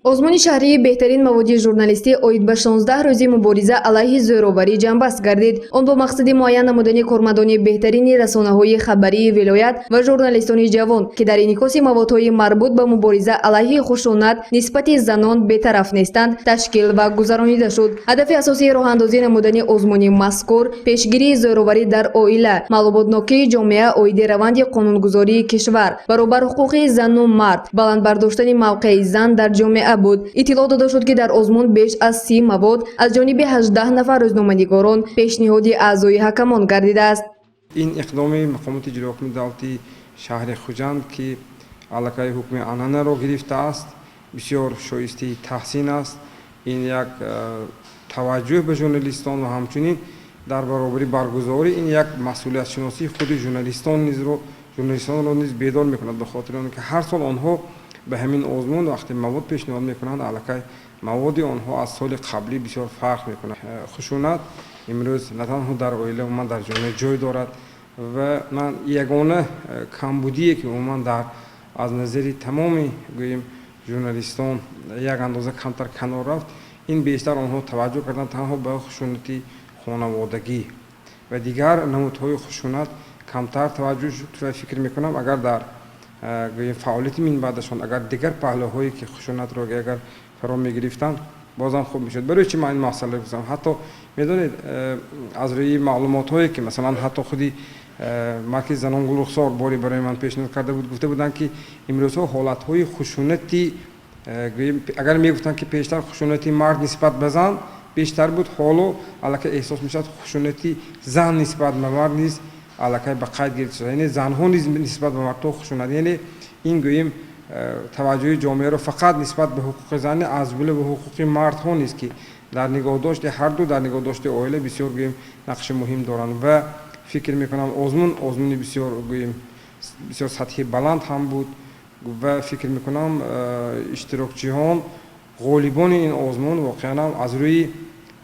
озмуни шаҳрии беҳтарин маводи журналистӣ оид ба 16 рӯзи мубориза алайҳи зӯроварӣ ҷанбаст гардид. Он бо мақсади муайян намудани кормандони беҳтарини расонаҳои хабарии вилоят ва журналистони ҷавон ки дар инъикоси маводҳои марбут ба мубориза алайҳи хушунат нисбати занон бетараф нестанд ташкил ва гузаронида шуд. ҳадафи асосии роҳандозӣ намудани озмуни мазкур пешгирии зӯроварӣ дар оила, маълумотнокии ҷомеа оиди раванди қонунгузории кишвар, баробар ҳуқуқи зану мард, баландбардоштани мавқеи зан дар ҷомеа буд. иттилоъ дода шуд ки дар озмун беш аз 30 мавод аз ҷониби 18 нафар рӯзноманигорон пешниҳоди аъзои ҳакамон гардидааст. ин иқдоми мақомоти ҷудоҳукуми давлати шаҳри Хуҷанд ки аллакай ҳукми анъанаро гирифтааст бисёр шоистаи таҳсин аст. ин як таваҷҷӯҳ ба журналистон ва ҳамчунин дар баробари баргузорӣ ин як масъулиятшиносии худи журналистонро низ бедор мекунад, ба хотири он ки ҳар сол онҳо به همین آزمون وقتی مواد پیشنهاد میکنند علاقه موادی آنها از سال قبلی بسیار فرق میکنه. خشونت امروز نه تنها در اویله و من در جامعه جای دارد و من یگانه کمبودیه که من در از نظر تمامی گوییم ژورنالیستان یک اندازه کمتر کنار رفت. این بیشتر آنها توجه کردن تنها به خشونتی خانوادگی و دیگر نمودهای خشونت کمتر توجه شد و فکر میکنم اگر در فعالیت من بعدشان اگر دیگر پهلوهایی که خشونت رو اگر فرا میگرفتن بازم خوب میشد. برای چی من این مسئله گفتم؟ حتی میدونید از روی معلومات هایی که مثلا حتی خودی مرکز زنان گل رخسار باری برای من پیشنهاد کرده بود، گفته بودن که امروزها حالت های خشونتی اگر میگفتن که پیشتر خشونتی مرد نسبت به زن بیشتر بود، حالا الکی احساس میشد خشونتی زن نسبت به مرد نیست علاقه به قید گرفته شده. یعنی زنها نسبت به مرد خشونت، یعنی این گوییم توجه جامعه را فقط نسبت به حقوق زن از جمله به حقوق مرد ها نیست که در نگاه داشت هر دو در نگاه داشت عائله بسیار گوییم نقش مهم دارند و فکر میکنم آزمون بسیار گوییم بسیار سطحی بلند هم بود و فکر میکنم اشتراکچیان غالبان این آزمون واقعا از روی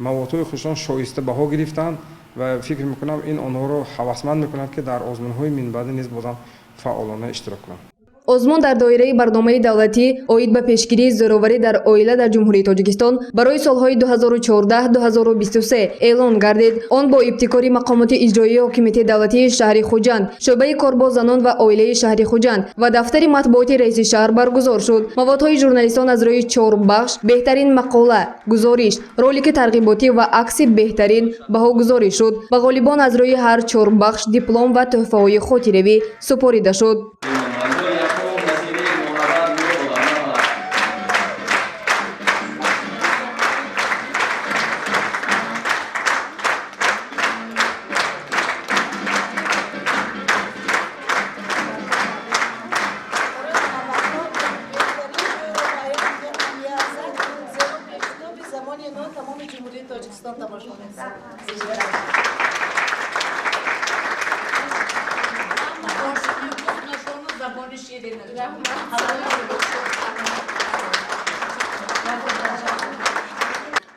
موضوع خودشان شایسته بها گرفتند و فکر میکنم این آنها رو هوسمند میکنند که در آزمون‌های من بعد نیز بازم فعالانه اشتراک کنند. озмун дар доираи барномаи давлатӣ оид ба пешгирии зӯроварӣ дар оила дар ҷумҳурии Тоҷикистон барои солҳои 2014-2023 эълон гардид. Он бо ибтикори мақомоти иҷроии ҳокимияти давлатии шаҳри Хуҷанд, шӯъбаи кор бо занон ва оилаи шаҳри Хуҷанд ва дафтари матбуоти раиси шаҳр баргузор шуд. маводҳои журналистон аз рӯи 4 бахш беҳтарин мақола, гузориш, ролики тарғиботӣ ва акси беҳтарин баҳогузорӣ шуд ва ғолибон аз рӯи ҳар 4 бахш диплом ва тӯҳфаҳои хотиравӣ супорида шуд. تمام جمهوری تاجیکستان تماشا می‌کنند.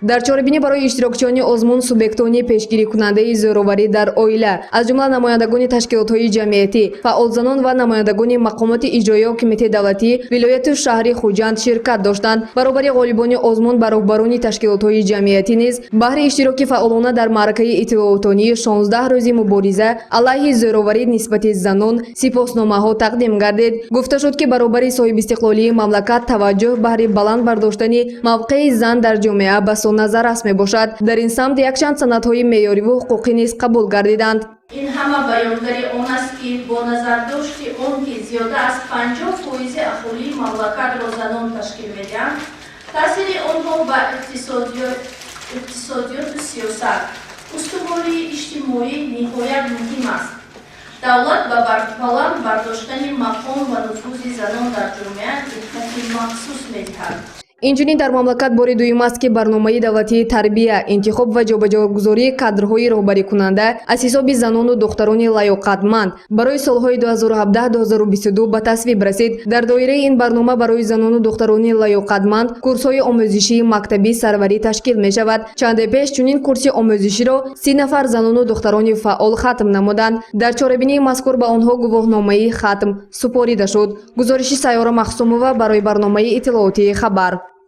дар чорабинӣ барои иштирокчиёни озмун субъектони пешгирикунандаи зӯроварӣ дар оила аз ҷумла намояндагони ташкилотҳои ҷамъиятӣ, фаъолзанон ва намояндагони мақомоти иҷроии ҳокимияти давлатӣ вилояти шаҳри Хуҷанд ширкат доштанд. баробари ғолибони озмун ба роҳбарони ташкилотҳои ҷамъиятӣ низ баҳри иштироки фаъолона дар маъракаи иттилоотонии 16 рӯзи мубориза алайҳи зӯроварӣ нисбати занон сипосномаҳо тақдим гардид. гуфта шуд ки баробари соҳибистиқлолии мамлакат таваҷҷӯҳ баҳри баланд бардоштани мавқеи зан дар ҷомеа ба назар раст мебошад. дар ин самт якчанд санадҳои меъёриву ҳуқуқӣ низ қабул гардиданд. ин ҳама баёнгари он аст ки бо назардошти он ки зиёда аз 50% аҳолии мамлакатро занон ташкил медиҳанд, таъсири онҳо ба иқтисодиёту сиёсат, устувории иҷтимоӣ ниҳоят муҳим аст. давлат ба баланд бардоштани мақом ва нуфузи занон дар ҷомеа диққати махсус медиҳад. инчунин дар мамлакат бори дуюм аст ки барномаи давлатии тарбия, интихоб ва ҷобаҷогузории кадрҳои роҳбарикунанда аз ҳисоби занону духтарони лаёқатманд барои солҳои 2017-2022 ба тасвиб расид. дар доираи ин барнома барои занону духтарони лаёқатманд курсҳои омӯзишии мактаби сарварӣ ташкил мешавад. чанде пеш чунин курси омӯзиширо 30 нафар занону духтарони фаъол хатм намуданд. дар чорабинии мазкур ба онҳо гувоҳномаи хатм супорида шуд. гузориши Сайёра Махсумова барои барномаи иттилоотии хабар.